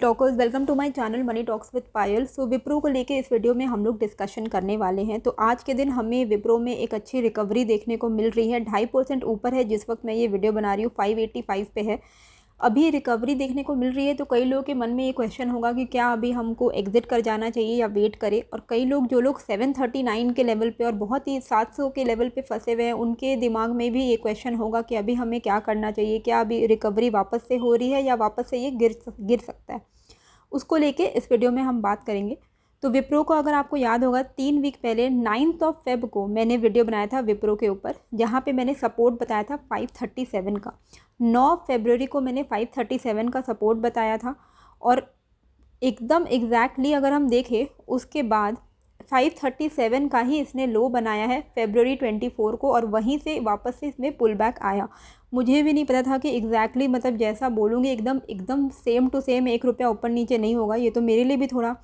Talkers, welcome to my channel money talks with Payal. So Wipro को लेके इस वीडियो में हम लोग डिस्कशन करने वाले हैं। तो आज के दिन हमें विप्रो में एक अच्छी रिकवरी देखने को मिल रही है। 2.5% ऊपर है जिस वक्त मैं ये वीडियो बना रही हूँ, 585 पे है। अभी रिकवरी देखने को मिल रही है। तो कई लोगों के मन में ये क्वेश्चन होगा कि क्या अभी हमको एग्जिट कर जाना चाहिए या वेट करें। और कई लोग जो लोग 739 के लेवल पे और बहुत ही 700 के लेवल पे फंसे हुए हैं, उनके दिमाग में भी ये क्वेश्चन होगा कि अभी हमें क्या करना चाहिए, क्या अभी रिकवरी वापस से हो रही है या वापस से ये गिर सकता है। उसको लेके इस वीडियो में हम बात करेंगे। तो विप्रो को अगर आपको याद होगा, 3 वीक पहले 9 फेब को मैंने वीडियो बनाया था विप्रो के ऊपर, जहाँ पे मैंने सपोर्ट बताया था 537 का। 9 फरवरी को मैंने 537 का सपोर्ट बताया था और एकदम एग्जैक्टली अगर हम देखें उसके बाद 537 का ही इसने लो बनाया है फरवरी 24 को, और वहीं से वापस से इसमें पुल बैक आया। मुझे भी नहीं पता था कि एग्जैक्टली मतलब जैसा बोलूँगी एकदम सेम टू सेम 1 रुपया ऊपर नीचे नहीं होगा। ये तो मेरे लिए भी थोड़ा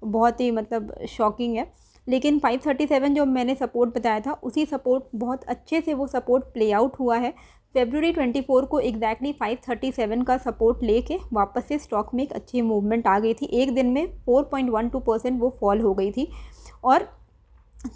बहुत ही मतलब शॉकिंग है। लेकिन 537 जो मैंने सपोर्ट बताया था, उसी सपोर्ट बहुत अच्छे से वो सपोर्ट प्ले आउट हुआ है। फरवरी 24 को एग्जैक्टली 537 का सपोर्ट लेके वापस से स्टॉक में एक अच्छी मूवमेंट आ गई थी। एक दिन में 4.12% वो फॉल हो गई थी और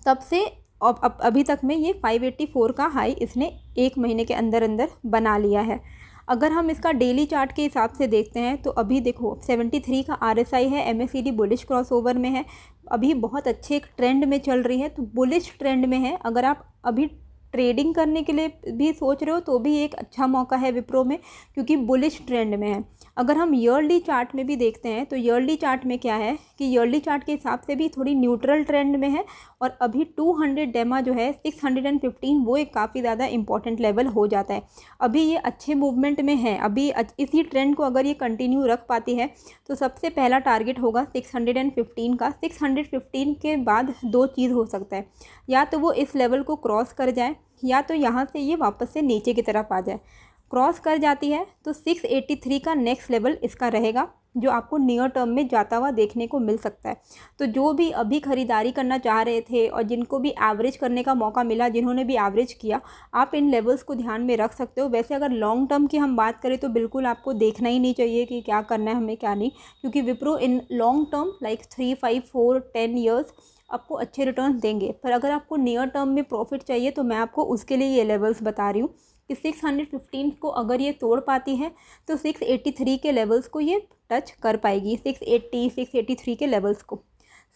तब से अब अभी तक में ये 584 का हाई इसने 1 महीने के अंदर अंदर बना लिया है। अगर हम इसका डेली चार्ट के हिसाब से देखते हैं तो अभी देखो 73 का RSI है, MACD बुलिश क्रॉसओवर में है, अभी बहुत अच्छे एक ट्रेंड में चल रही है। तो बुलिश ट्रेंड में है। अगर आप अभी ट्रेडिंग करने के लिए भी सोच रहे हो तो भी एक अच्छा मौका है विप्रो में, क्योंकि बुलिश ट्रेंड में है। अगर हम ईयरली चार्ट में भी देखते हैं तो ईयरली चार्ट में क्या है कि ईयरली चार्ट के हिसाब से भी थोड़ी न्यूट्रल ट्रेंड में है। और अभी 200 डेमा जो है 615 वो एक काफ़ी ज़्यादा इंपॉर्टेंट लेवल हो जाता है। अभी ये अच्छे मूवमेंट में है। अभी इसी ट्रेंड को अगर ये कंटिन्यू रख पाती है तो सबसे पहला टारगेट होगा 615 का। 615 के बाद 2 चीज़ हो सकता है, या तो वो इस लेवल को क्रॉस कर जाए या तो यहाँ से ये वापस से नीचे की तरफ आ जाए। क्रॉस कर जाती है तो 683 का नेक्स्ट लेवल इसका रहेगा, जो आपको नियर टर्म में जाता हुआ देखने को मिल सकता है। तो जो भी अभी ख़रीदारी करना चाह रहे थे और जिनको भी एवरेज करने का मौका मिला, जिन्होंने भी एवरेज किया, आप इन लेवल्स को ध्यान में रख सकते हो। वैसे अगर लॉन्ग टर्म की हम बात करें तो बिल्कुल आपको देखना ही नहीं चाहिए कि क्या करना है हमें क्या नहीं, क्योंकि Wipro in long term like 3, 5, 4, 10 years आपको अच्छे रिटर्न देंगे। पर अगर आपको नियर टर्म में प्रॉफिट चाहिए तो मैं आपको उसके लिए ये लेवल्स बता रही हूँ कि 615 को अगर ये तोड़ पाती है तो 683 के लेवल्स को ये टच कर पाएगी। 680, 683 के लेवल्स को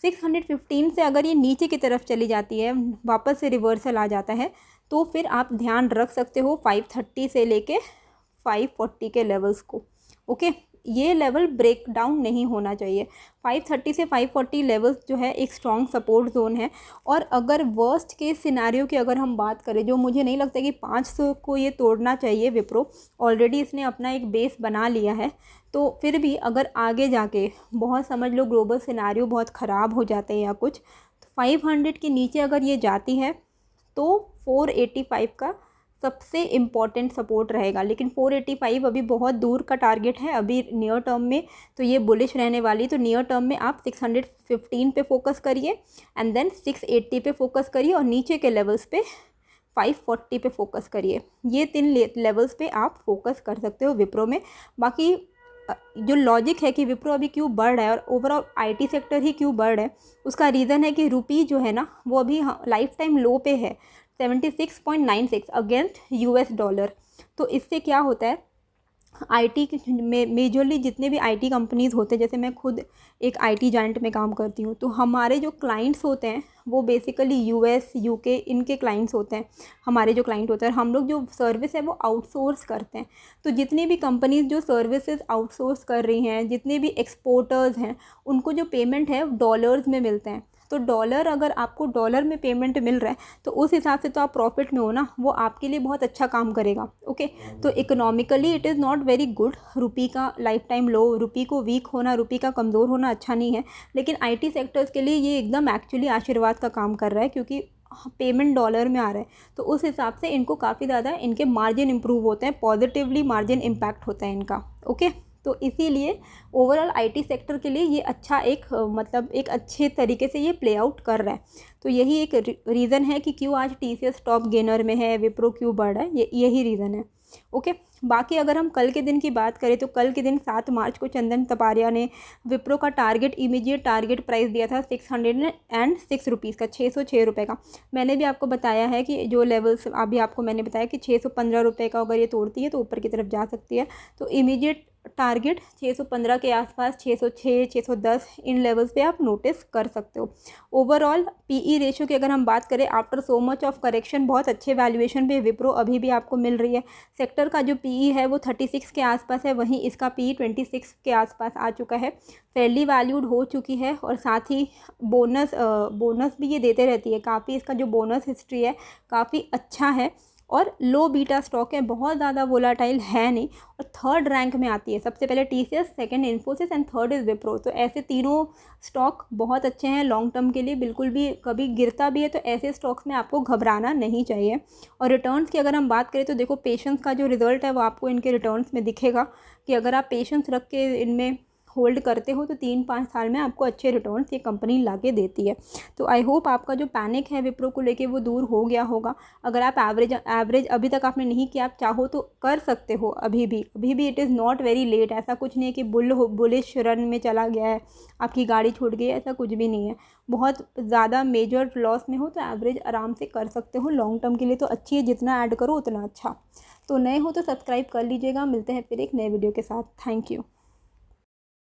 615 से अगर ये नीचे की तरफ चली जाती है, वापस से रिवर्सल आ जाता है, तो फिर आप ध्यान रख सकते हो 530 से लेके 540 के लेवल्स को। ओके, ये लेवल ब्रेक डाउन नहीं होना चाहिए। 530 से 540 लेवल्स जो है एक स्ट्रॉन्ग सपोर्ट जोन है। और अगर वर्स्ट केस सिनारियो की अगर हम बात करें, जो मुझे नहीं लगता कि 500 को ये तोड़ना चाहिए, विप्रो ऑलरेडी इसने अपना एक बेस बना लिया है। तो फिर भी अगर आगे जाके बहुत समझ लो ग्लोबल सिनारियो बहुत ख़राब हो जाते हैं या कुछ, तो 500 के नीचे अगर ये जाती है तो 485 का सबसे इम्पॉर्टेंट सपोर्ट रहेगा। लेकिन 485 अभी बहुत दूर का टारगेट है अभी नियर टर्म में, तो ये बुलिश रहने वाली। तो नियर टर्म में आप 615 पे फोकस करिए एंड देन 680 पे फोकस करिए और नीचे के लेवल्स पे 540 पे फोकस करिए। ये 3 लेवल्स पे आप फोकस कर सकते हो विप्रो में। बाकी जो लॉजिक है कि विप्रो अभी क्यों बढ़ रहा है और ओवरऑल IT सेक्टर ही क्यों बढ़ रहा है, उसका रीज़न है कि रुपी जो है ना वो अभी लाइफ टाइम लो पे है, 76.96 अगेंस्ट US डॉलर। तो इससे क्या होता है, IT में मेजरली जितने भी IT कंपनीज़ होते हैं, जैसे मैं खुद एक IT जाइंट में काम करती हूँ, तो हमारे जो क्लाइंट्स होते हैं वो बेसिकली US, UK इनके क्लाइंट्स होते हैं। हमारे जो क्लाइंट होते हैं, हम लोग जो सर्विस है वो आउटसोर्स करते हैं। तो जितनी भी कंपनीज़ जो सर्विसेज आउटसोर्स कर रही हैं, जितने भी एक्सपोर्टर्स हैं, उनको जो पेमेंट है डॉलर्स में मिलते हैं। तो डॉलर, अगर आपको डॉलर में पेमेंट मिल रहा है तो उस हिसाब से तो आप प्रॉफिट में हो ना, वो आपके लिए बहुत अच्छा काम करेगा। ओके, तो economically it is not very good. Rupee का लाइफ टाइम लो, रुपी को वीक होना, रुपी का कमज़ोर होना अच्छा नहीं है। लेकिन IT सेक्टर्स के लिए ये एकदम एक्चुअली आशीर्वाद का काम कर रहा है, क्योंकि पेमेंट डॉलर में आ रहा है। तो उस हिसाब से इनको काफ़ी ज़्यादा इनके मार्जिन इंप्रूव होते हैं, पॉजिटिवली मार्जिन इम्पैक्ट होता है इनका। ओके, तो इसीलिए ओवरऑल IT सेक्टर के लिए ये अच्छा एक मतलब एक अच्छे तरीके से ये प्ले आउट कर रहा है। तो यही एक रीज़न है कि क्यों आज TCS टॉप गेनर में है, विप्रो क्यों बढ़ रहा है, यही रीज़न है। ओके। बाकी अगर हम कल के दिन की बात करें तो कल के दिन 7 मार्च को चंदन तपारिया ने विप्रो का इमीडिएट टारगेट प्राइस दिया था 606 रुपीज़ का, 606 रुपये का। मैंने भी आपको बताया है कि जो लेवल्स अभी आपको मैंने बताया कि 615 रुपये का अगर ये तोड़ती है तो ऊपर की तरफ जा सकती है। तो इमीडिएट टारगेट 615 के आसपास, 606, 610 इन लेवल्स पे आप नोटिस कर सकते हो। ओवरऑल पीई रेशियो की अगर हम बात करें, after so much of correction बहुत अच्छे वैल्यूएशन पे विप्रो अभी भी आपको मिल रही है। सेक्टर का जो पीई है वो 36 के आसपास है, वहीं इसका पीई 26 के आसपास आ चुका है, फेयरली वैल्यूड हो चुकी है। और साथ ही बोनस भी ये देते रहती है, काफ़ी इसका जो बोनस हिस्ट्री है काफ़ी अच्छा है और लो बीटा स्टॉक है, बहुत ज़्यादा वोलाटाइल है नहीं। और थर्ड रैंक में आती है, सबसे पहले TCS, second Infosys and third is Wipro. तो ऐसे तीनों स्टॉक बहुत अच्छे हैं लॉन्ग टर्म के लिए, बिल्कुल भी कभी गिरता भी है तो ऐसे स्टॉक्स में आपको घबराना नहीं चाहिए। और रिटर्न्स की अगर हम बात करें तो देखो, पेशेंस का जो रिजल्ट है वो आपको इनके रिटर्न्स में दिखेगा कि अगर आप पेशेंस रख के इनमें होल्ड करते हो तो 3-5 साल में आपको अच्छे रिटर्न्स ये कंपनी लाके देती है। तो आई होप आपका जो पैनिक है विप्रो को लेके वो दूर हो गया होगा। अगर आप एवरेज अभी तक आपने नहीं किया, आप चाहो तो कर सकते हो अभी भी it is not very late. ऐसा कुछ नहीं है कि बुलिश रन में चला गया है, आपकी गाड़ी छूट गई है, ऐसा कुछ भी नहीं है। बहुत ज़्यादा मेजर लॉस में हो तो एवरेज आराम से कर सकते हो, लॉन्ग टर्म के लिए तो अच्छी है, जितना ऐड करो उतना अच्छा। तो नए हो तो सब्सक्राइब कर लीजिएगा। मिलते हैं फिर एक नए वीडियो के साथ। Thank you.